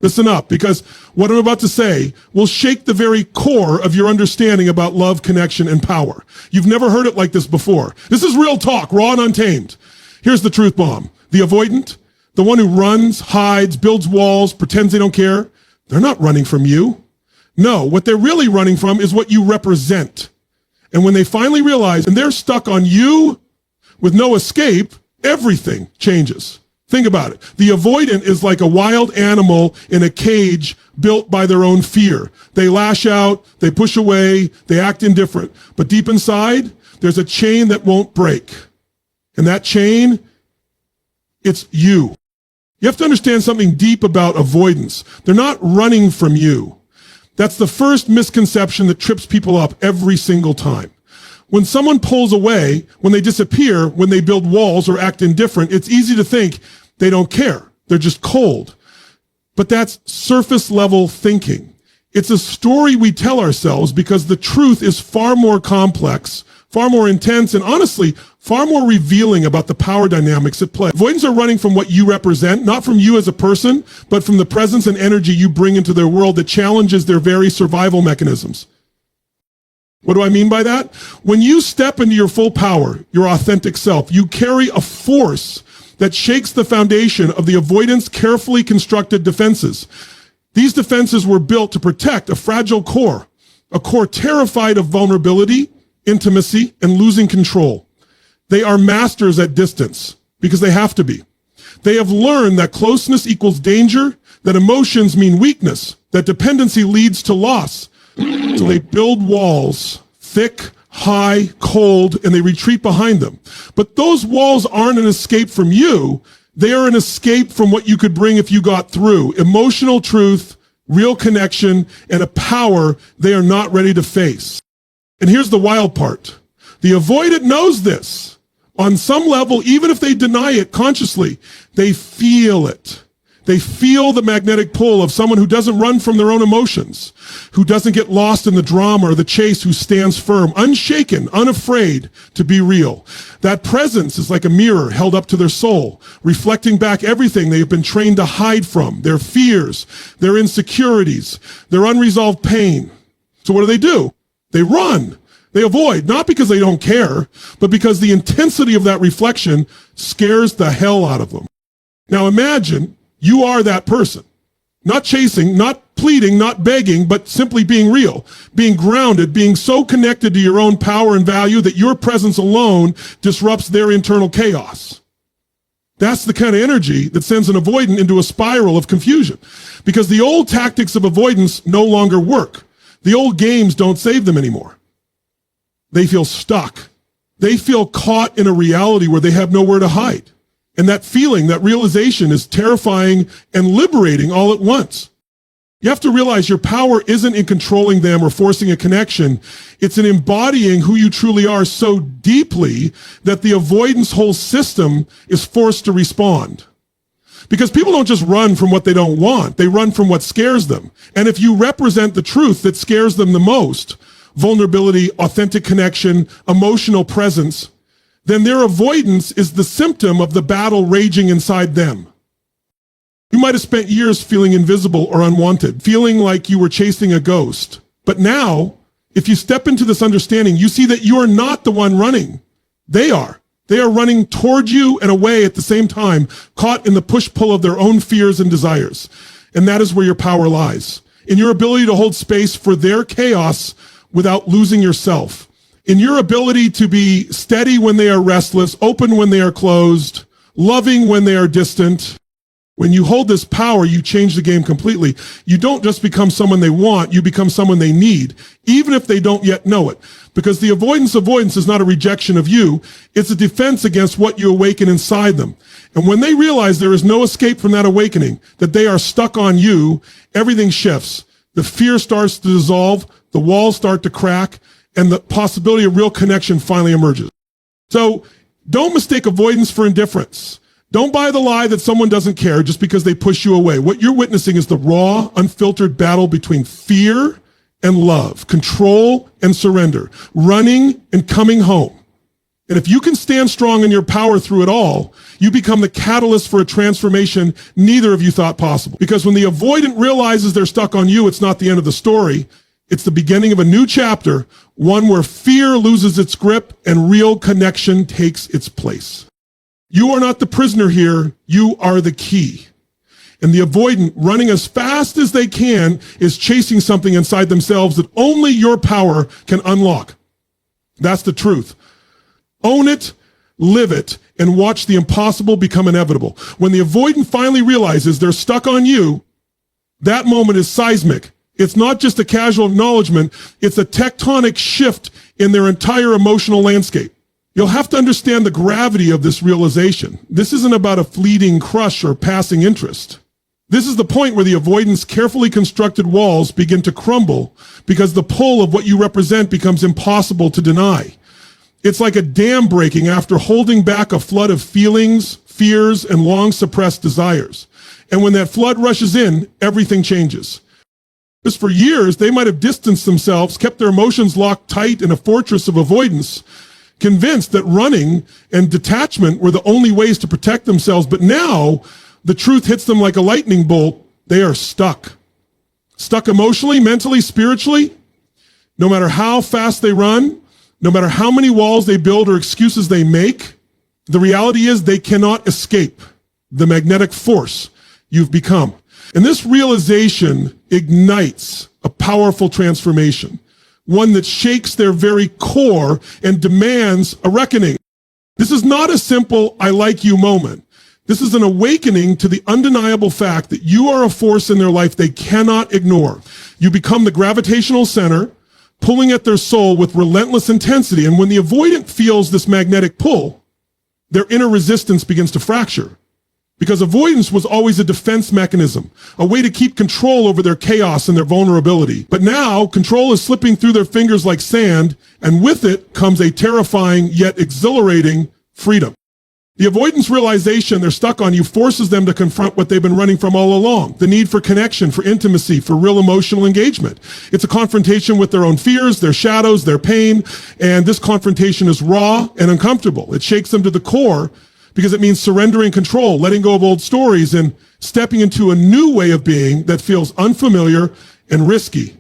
Listen up, because what I'm about to say will shake the very core of your understanding about love, connection, and power. You've never heard it like this before. This is real talk, raw and untamed. Here's the truth bomb. The avoidant, the one who runs, hides, builds walls, pretends they don't care, they're not running from you. No, what they're really running from is what you represent. And when they finally realize, and they're stuck on you with no escape, everything changes. Think about it. The avoidant is like a wild animal in a cage built by their own fear. They lash out, they push away, they act indifferent. But deep inside, there's a chain that won't break. And that chain, it's you. You have to understand something deep about avoidance. They're not running from you. That's the first misconception that trips people up every single time. When someone pulls away, when they disappear, when they build walls or act indifferent, it's easy to think they don't care. They're just cold. But that's surface level thinking. It's a story we tell ourselves because the truth is far more complex, far more intense, and honestly, far more revealing about the power dynamics at play. Avoidants are running from what you represent, not from you as a person, but from the presence and energy you bring into their world that challenges their very survival mechanisms. What do I mean by that? When you step into your full power, your authentic self, you carry a force that shakes the foundation of the avoidant's carefully constructed defenses. These defenses were built to protect a fragile core, a core terrified of vulnerability, intimacy, and losing control. They are masters at distance because they have to be. They have learned that closeness equals danger, that emotions mean weakness, that dependency leads to loss. So they build walls, thick, high, cold, and they retreat behind them. But those walls aren't an escape from you. They are an escape from what you could bring if you got through. Emotional truth, real connection, and a power they are not ready to face. And here's the wild part. The avoidant knows this. On some level, even if they deny it consciously, they feel it. They feel the magnetic pull of someone who doesn't run from their own emotions, who doesn't get lost in the drama or the chase, who stands firm, unshaken, unafraid to be real. That presence is like a mirror held up to their soul, reflecting back everything they have been trained to hide from, their fears, their insecurities, their unresolved pain. So what do? They run. They avoid, not because they don't care, but because the intensity of that reflection scares the hell out of them. Now imagine you are that person, not chasing, not pleading, not begging, but simply being real, being grounded, being so connected to your own power and value that your presence alone disrupts their internal chaos. That's the kind of energy that sends an avoidant into a spiral of confusion, because the old tactics of avoidance no longer work. The old games don't save them anymore. They feel stuck. They feel caught in a reality where they have nowhere to hide. And that feeling, that realization is terrifying and liberating all at once. You have to realize your power isn't in controlling them or forcing a connection. It's in embodying who you truly are so deeply that the avoidance whole system is forced to respond. Because people don't just run from what they don't want. They run from what scares them. And if you represent the truth that scares them the most, vulnerability, authentic connection, emotional presence, then their avoidance is the symptom of the battle raging inside them. You might have spent years feeling invisible or unwanted, feeling like you were chasing a ghost. But now, if you step into this understanding, you see that you are not the one running. They are. They are running toward you and away at the same time, caught in the push-pull of their own fears and desires. And that is where your power lies, in your ability to hold space for their chaos without losing yourself. In your ability to be steady when they are restless, open when they are closed, loving when they are distant. When you hold this power, you change the game completely. You don't just become someone they want, you become someone they need, even if they don't yet know it. Because the avoidance is not a rejection of you, it's a defense against what you awaken inside them. And when they realize there is no escape from that awakening, that they are stuck on you, everything shifts. The fear starts to dissolve, the walls start to crack, and the possibility of real connection finally emerges. So don't mistake avoidance for indifference. Don't buy the lie that someone doesn't care just because they push you away. What you're witnessing is the raw, unfiltered battle between fear and love, control and surrender, running and coming home. And if you can stand strong in your power through it all, you become the catalyst for a transformation neither of you thought possible. Because when the avoidant realizes they're stuck on you, it's not the end of the story. It's the beginning of a new chapter, one where fear loses its grip and real connection takes its place. You are not the prisoner here. You are the key. And the avoidant, running as fast as they can, is chasing something inside themselves that only your power can unlock. That's the truth. Own it, live it, and watch the impossible become inevitable. When the avoidant finally realizes they're stuck on you, that moment is seismic. It's not just a casual acknowledgement, it's a tectonic shift in their entire emotional landscape. You'll have to understand the gravity of this realization. This isn't about a fleeting crush or passing interest. This is the point where the avoidant's carefully constructed walls begin to crumble because the pull of what you represent becomes impossible to deny. It's like a dam breaking after holding back a flood of feelings, fears, and long suppressed desires. And when that flood rushes in, everything changes. Because for years, they might have distanced themselves, kept their emotions locked tight in a fortress of avoidance, convinced that running and detachment were the only ways to protect themselves. But now, the truth hits them like a lightning bolt. They are stuck. Stuck emotionally, mentally, spiritually. No matter how fast they run, no matter how many walls they build or excuses they make, the reality is they cannot escape the magnetic force you've become. And this realization ignites a powerful transformation, one that shakes their very core and demands a reckoning. This is not a simple "I like you" moment. This is an awakening to the undeniable fact that you are a force in their life they cannot ignore. You become the gravitational center, pulling at their soul with relentless intensity. And when the avoidant feels this magnetic pull, their inner resistance begins to fracture. Because avoidance was always a defense mechanism, a way to keep control over their chaos and their vulnerability. But now, control is slipping through their fingers like sand, and with it comes a terrifying yet exhilarating freedom. The avoidance realization they're stuck on you forces them to confront what they've been running from all along, the need for connection, for intimacy, for real emotional engagement. It's a confrontation with their own fears, their shadows, their pain, and this confrontation is raw and uncomfortable. It shakes them to the core because it means surrendering control, letting go of old stories, and stepping into a new way of being that feels unfamiliar and risky.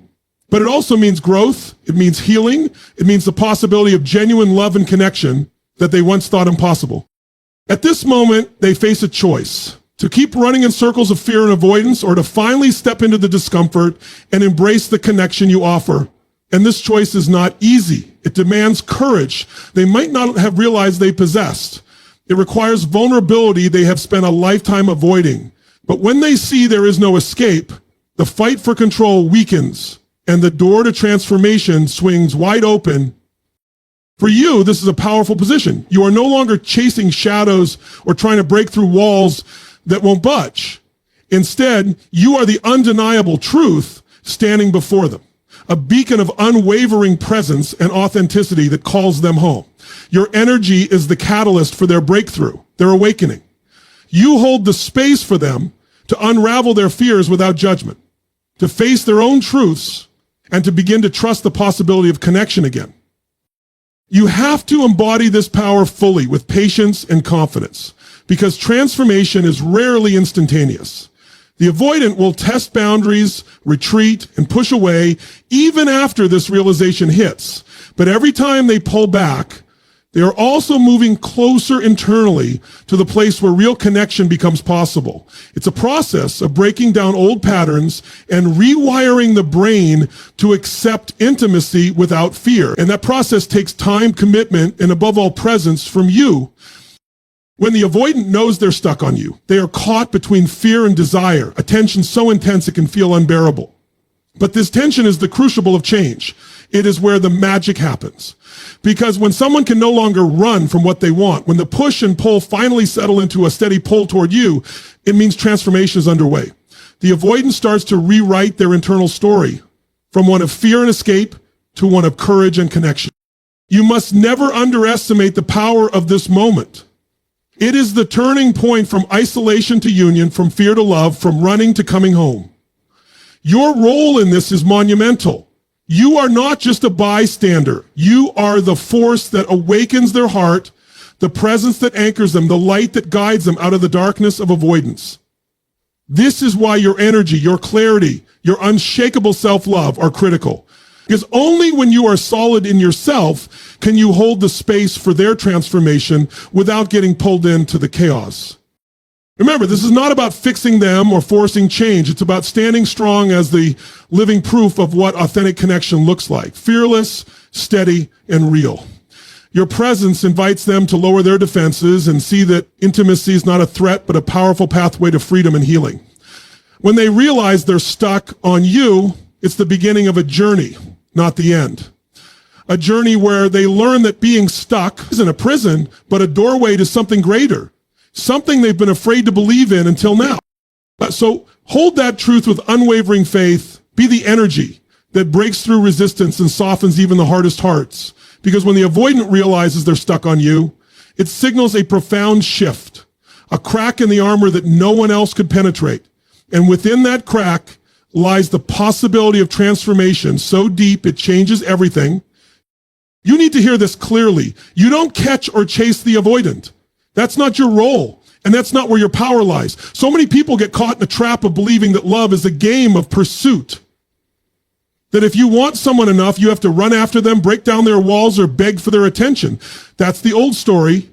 But it also means growth, it means healing, it means the possibility of genuine love and connection that they once thought impossible. At this moment, they face a choice: to keep running in circles of fear and avoidance, or to finally step into the discomfort and embrace the connection you offer. And this choice is not easy. It demands courage they might not have realized they possessed. It requires vulnerability they have spent a lifetime avoiding. But when they see there is no escape, the fight for control weakens, and the door to transformation swings wide open. For you, this is a powerful position. You are no longer chasing shadows or trying to break through walls that won't budge. Instead, you are the undeniable truth standing before them, a beacon of unwavering presence and authenticity that calls them home. Your energy is the catalyst for their breakthrough, their awakening. You hold the space for them to unravel their fears without judgment, to face their own truths, and to begin to trust the possibility of connection again. You have to embody this power fully with patience and confidence, because transformation is rarely instantaneous. The avoidant will test boundaries, retreat, and push away even after this realization hits. But every time they pull back, they are also moving closer internally to the place where real connection becomes possible. It's a process of breaking down old patterns and rewiring the brain to accept intimacy without fear. And that process takes time, commitment, and above all, presence from you. When the avoidant knows they're stuck on you, they are caught between fear and desire, a tension so intense it can feel unbearable. But this tension is the crucible of change. It is where the magic happens. Because when someone can no longer run from what they want, when the push and pull finally settle into a steady pull toward you, it means transformation is underway. The avoidant starts to rewrite their internal story from one of fear and escape to one of courage and connection. You must never underestimate the power of this moment. It is the turning point from isolation to union, from fear to love, from running to coming home. Your role in this is monumental. You are not just a bystander. You are the force that awakens their heart, the presence that anchors them, the light that guides them out of the darkness of avoidance. This is why your energy, your clarity, your unshakable self-love are critical. Because only when you are solid in yourself can you hold the space for their transformation without getting pulled into the chaos. Remember, this is not about fixing them or forcing change. It's about standing strong as the living proof of what authentic connection looks like. Fearless, steady, and real. Your presence invites them to lower their defenses and see that intimacy is not a threat, but a powerful pathway to freedom and healing. When they realize they're stuck on you, it's the beginning of a journey, not the end. A journey where they learn that being stuck isn't a prison, but a doorway to something greater. Something they've been afraid to believe in until now. So hold that truth with unwavering faith. Be the energy that breaks through resistance and softens even the hardest hearts. Because when the avoidant realizes they're stuck on you, it signals a profound shift, a crack in the armor that no one else could penetrate. And within that crack lies the possibility of transformation so deep it changes everything. You need to hear this clearly. You don't catch or chase the avoidant. That's not your role, and that's not where your power lies. So many people get caught in the trap of believing that love is a game of pursuit. That if you want someone enough, you have to run after them, break down their walls, or beg for their attention. That's the old story,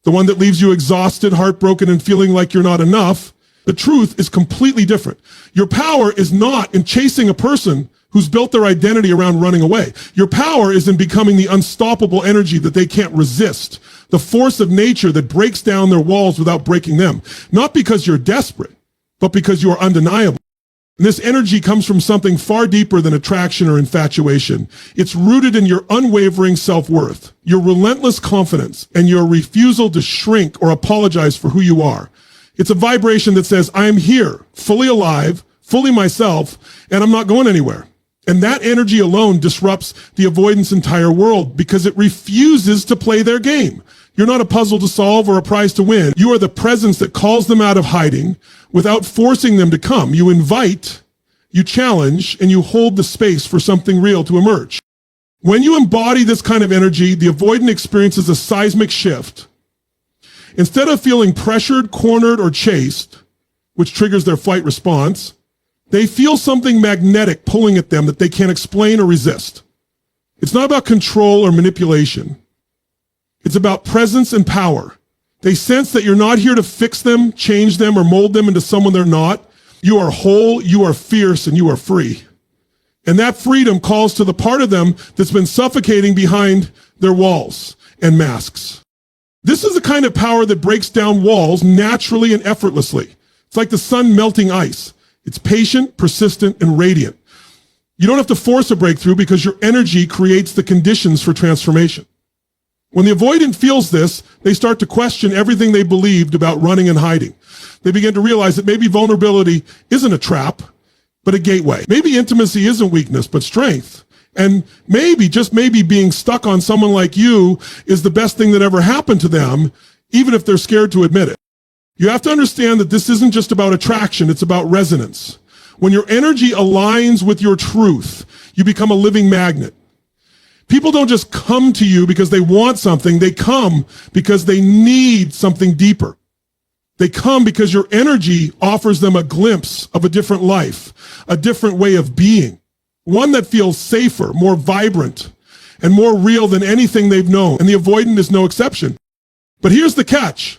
the one that leaves you exhausted, heartbroken, and feeling like you're not enough. The truth is completely different. Your power is not in chasing a person who's built their identity around running away. Your power is in becoming the unstoppable energy that they can't resist, the force of nature that breaks down their walls without breaking them. Not because you're desperate, but because you are undeniable. And this energy comes from something far deeper than attraction or infatuation. It's rooted in your unwavering self-worth, your relentless confidence, and your refusal to shrink or apologize for who you are. It's a vibration that says, I'm here, fully alive, fully myself, and I'm not going anywhere. And that energy alone disrupts the avoidance entire world because it refuses to play their game. You're not a puzzle to solve or a prize to win. You are the presence that calls them out of hiding without forcing them to come. You invite, you challenge, and you hold the space for something real to emerge. When you embody this kind of energy, the avoidant experiences a seismic shift. Instead of feeling pressured, cornered, or chased, which triggers their fight response, they feel something magnetic pulling at them that they can't explain or resist. It's not about control or manipulation. It's about presence and power. They sense that you're not here to fix them, change them, or mold them into someone they're not. You are whole, you are fierce, and you are free. And that freedom calls to the part of them that's been suffocating behind their walls and masks. This is the kind of power that breaks down walls naturally and effortlessly. It's like the sun melting ice. It's patient, persistent, and radiant. You don't have to force a breakthrough because your energy creates the conditions for transformation. When the avoidant feels this, they start to question everything they believed about running and hiding. They begin to realize that maybe vulnerability isn't a trap, but a gateway. Maybe intimacy isn't weakness, but strength. And maybe, just maybe, being stuck on someone like you is the best thing that ever happened to them, even if they're scared to admit it. You have to understand that this isn't just about attraction, it's about resonance. When your energy aligns with your truth, you become a living magnet. People don't just come to you because they want something, they come because they need something deeper. They come because your energy offers them a glimpse of a different life, a different way of being, one that feels safer, more vibrant, and more real than anything they've known. And the avoidant is no exception. But here's the catch.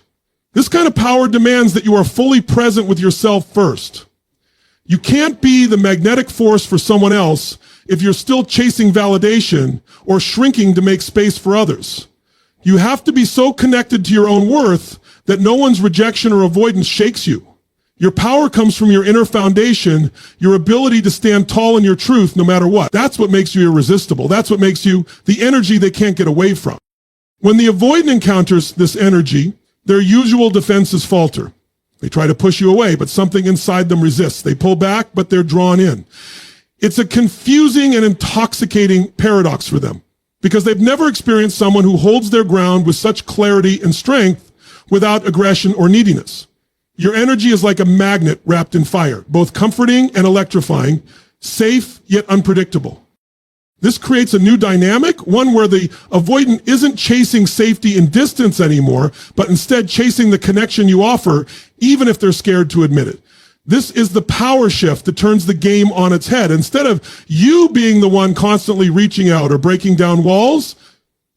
This kind of power demands that you are fully present with yourself first. You can't be the magnetic force for someone else if you're still chasing validation or shrinking to make space for others. You have to be so connected to your own worth that no one's rejection or avoidance shakes you. Your power comes from your inner foundation, your ability to stand tall in your truth no matter what. That's what makes you irresistible. That's what makes you the energy they can't get away from. When the avoidant encounters this energy, their usual defenses falter. They try to push you away, but something inside them resists. They pull back, but they're drawn in. It's a confusing and intoxicating paradox for them because they've never experienced someone who holds their ground with such clarity and strength without aggression or neediness. Your energy is like a magnet wrapped in fire, both comforting and electrifying, safe yet unpredictable. This creates a new dynamic, one where the avoidant isn't chasing safety and distance anymore, but instead chasing the connection you offer, even if they're scared to admit it. This is the power shift that turns the game on its head. Instead of you being the one constantly reaching out or breaking down walls,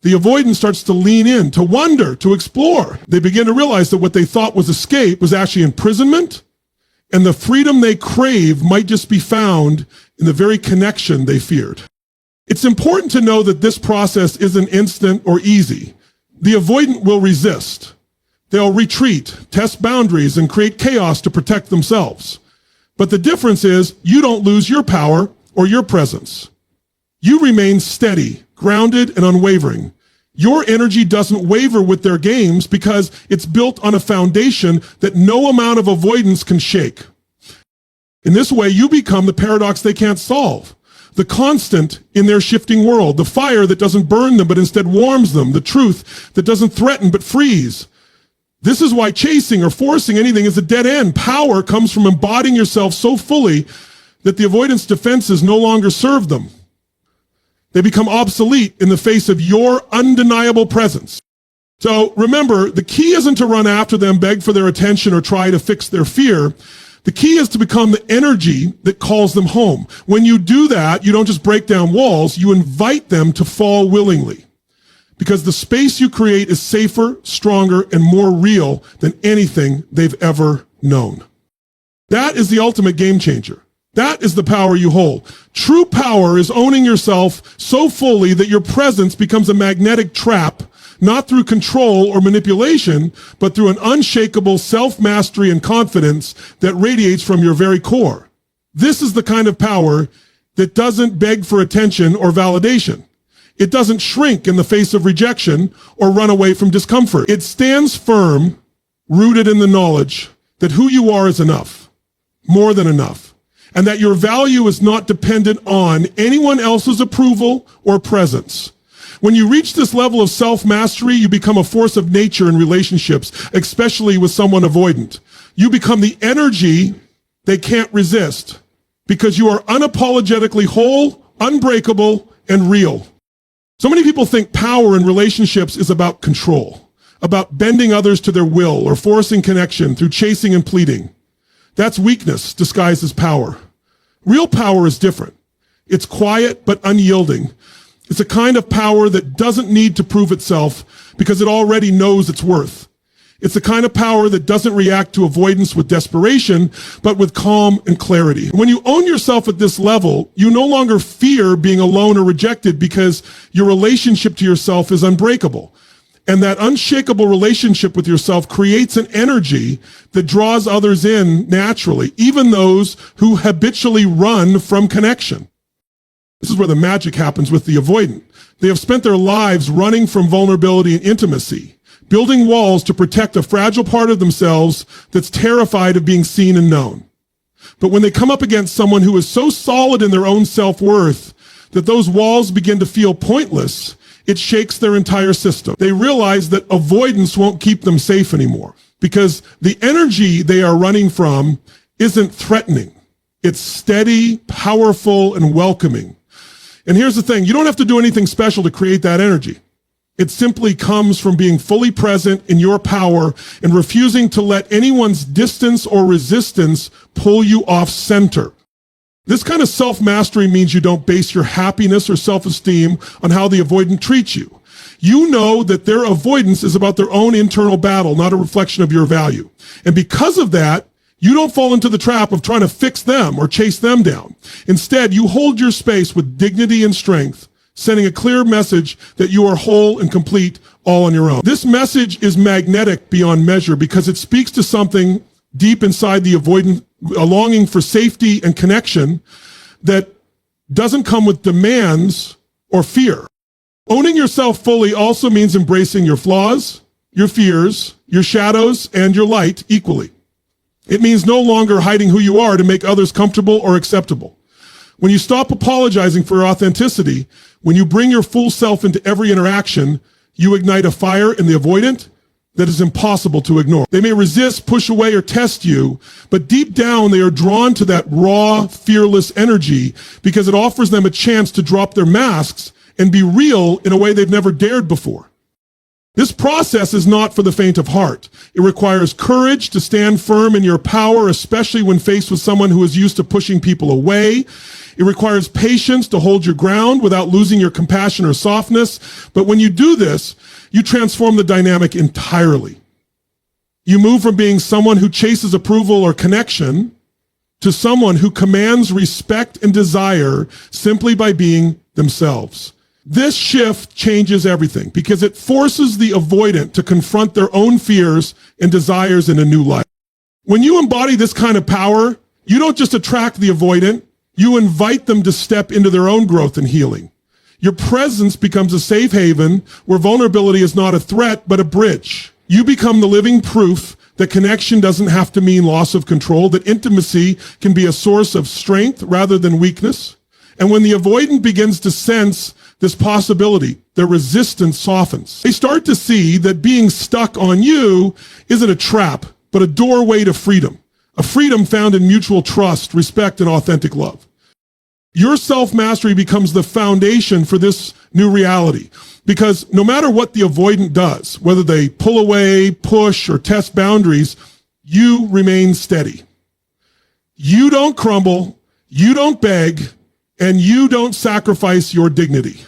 the avoidant starts to lean in, to wonder, to explore. They begin to realize that what they thought was escape was actually imprisonment, and the freedom they crave might just be found in the very connection they feared. It's important to know that this process isn't instant or easy. The avoidant will resist. They'll retreat, test boundaries, and create chaos to protect themselves. But the difference is you don't lose your power or your presence. You remain steady, grounded, and unwavering. Your energy doesn't waver with their games because it's built on a foundation that no amount of avoidance can shake. In this way, you become the paradox they can't solve. The constant in their shifting world, the fire that doesn't burn them but instead warms them, the truth that doesn't threaten but frees. This is why chasing or forcing anything is a dead end. Power comes from embodying yourself so fully that the avoidance defenses no longer serve them. They become obsolete in the face of your undeniable presence. So remember, the key isn't to run after them, beg for their attention, or try to fix their fear. The key is to become the energy that calls them home. When you do that, you don't just break down walls, you invite them to fall willingly. Because the space you create is safer, stronger, and more real than anything they've ever known. That is the ultimate game changer. That is the power you hold. True power is owning yourself so fully that your presence becomes a magnetic trap, not through control or manipulation, but through an unshakable self-mastery and confidence that radiates from your very core. This is the kind of power that doesn't beg for attention or validation. It doesn't shrink in the face of rejection or run away from discomfort. It stands firm, rooted in the knowledge that who you are is enough, more than enough, and that your value is not dependent on anyone else's approval or presence. When you reach this level of self-mastery, you become a force of nature in relationships, especially with someone avoidant. You become the energy they can't resist because you are unapologetically whole, unbreakable, and real. So many people think power in relationships is about control, about bending others to their will or forcing connection through chasing and pleading. That's weakness disguised as power. Real power is different. It's quiet but unyielding. It's a kind of power that doesn't need to prove itself because it already knows its worth. It's the kind of power that doesn't react to avoidance with desperation, but with calm and clarity. When you own yourself at this level, you no longer fear being alone or rejected because your relationship to yourself is unbreakable. And that unshakable relationship with yourself creates an energy that draws others in naturally, even those who habitually run from connection. This is where the magic happens with the avoidant. They have spent their lives running from vulnerability and intimacy, building walls to protect a fragile part of themselves that's terrified of being seen and known. But when they come up against someone who is so solid in their own self-worth that those walls begin to feel pointless, it shakes their entire system. They realize that avoidance won't keep them safe anymore because the energy they are running from isn't threatening. It's steady, powerful, and welcoming. And here's the thing, you don't have to do anything special to create that energy. It simply comes from being fully present in your power and refusing to let anyone's distance or resistance pull you off center. This kind of self-mastery means you don't base your happiness or self-esteem on how the avoidant treats you. You know that their avoidance is about their own internal battle, not a reflection of your value. And because of that, you don't fall into the trap of trying to fix them or chase them down. Instead, you hold your space with dignity and strength, sending a clear message that you are whole and complete all on your own. This message is magnetic beyond measure because it speaks to something deep inside the avoidant, a longing for safety and connection that doesn't come with demands or fear. Owning yourself fully also means embracing your flaws, your fears, your shadows, and your light equally. It means no longer hiding who you are to make others comfortable or acceptable. When you stop apologizing for your authenticity, when you bring your full self into every interaction, you ignite a fire in the avoidant that is impossible to ignore. They may resist, push away, or test you, but deep down they are drawn to that raw, fearless energy because it offers them a chance to drop their masks and be real in a way they've never dared before. This process is not for the faint of heart. It requires courage to stand firm in your power, especially when faced with someone who is used to pushing people away. It requires patience to hold your ground without losing your compassion or softness. But when you do this, you transform the dynamic entirely. You move from being someone who chases approval or connection to someone who commands respect and desire simply by being themselves. This shift changes everything because it forces the avoidant to confront their own fears and desires in a new light. When you embody this kind of power, you don't just attract the avoidant, you invite them to step into their own growth and healing. Your presence becomes a safe haven where vulnerability is not a threat, but a bridge. You become the living proof that connection doesn't have to mean loss of control, that intimacy can be a source of strength rather than weakness. And when the avoidant begins to sense this possibility, their resistance softens. They start to see that being stuck on you isn't a trap, but a doorway to freedom. A freedom found in mutual trust, respect, and authentic love. Your self-mastery becomes the foundation for this new reality. Because no matter what the avoidant does, whether they pull away, push, or test boundaries, you remain steady. You don't crumble, you don't beg, and you don't sacrifice your dignity.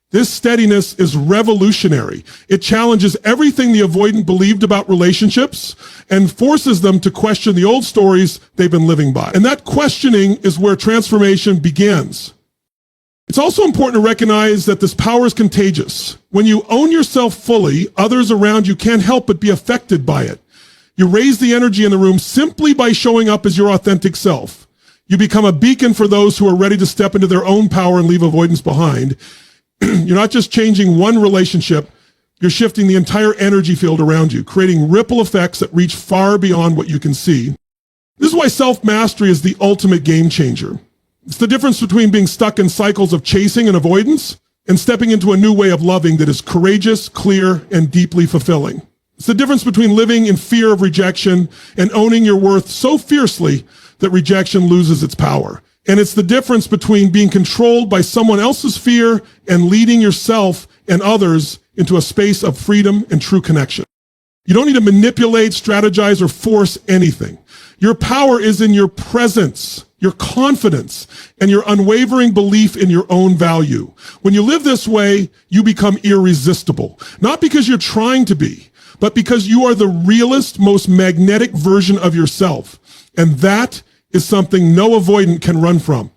This steadiness is revolutionary. It challenges everything the avoidant believed about relationships and forces them to question the old stories they've been living by. And that questioning is where transformation begins. It's also important to recognize that this power is contagious. When you own yourself fully, others around you can't help but be affected by it. You raise the energy in the room simply by showing up as your authentic self. You become a beacon for those who are ready to step into their own power and leave avoidance behind. You're not just changing one relationship, you're shifting the entire energy field around you, creating ripple effects that reach far beyond what you can see. This is why self-mastery is the ultimate game changer. It's the difference between being stuck in cycles of chasing and avoidance and stepping into a new way of loving that is courageous, clear, and deeply fulfilling. It's the difference between living in fear of rejection and owning your worth so fiercely that rejection loses its power. And it's the difference between being controlled by someone else's fear and leading yourself and others into a space of freedom and true connection. You don't need to manipulate, strategize, or force anything. Your power is in your presence, your confidence, and your unwavering belief in your own value. When you live this way, you become irresistible. Not because you're trying to be, but because you are the realest, most magnetic version of yourself. And that is something no avoidant can run from.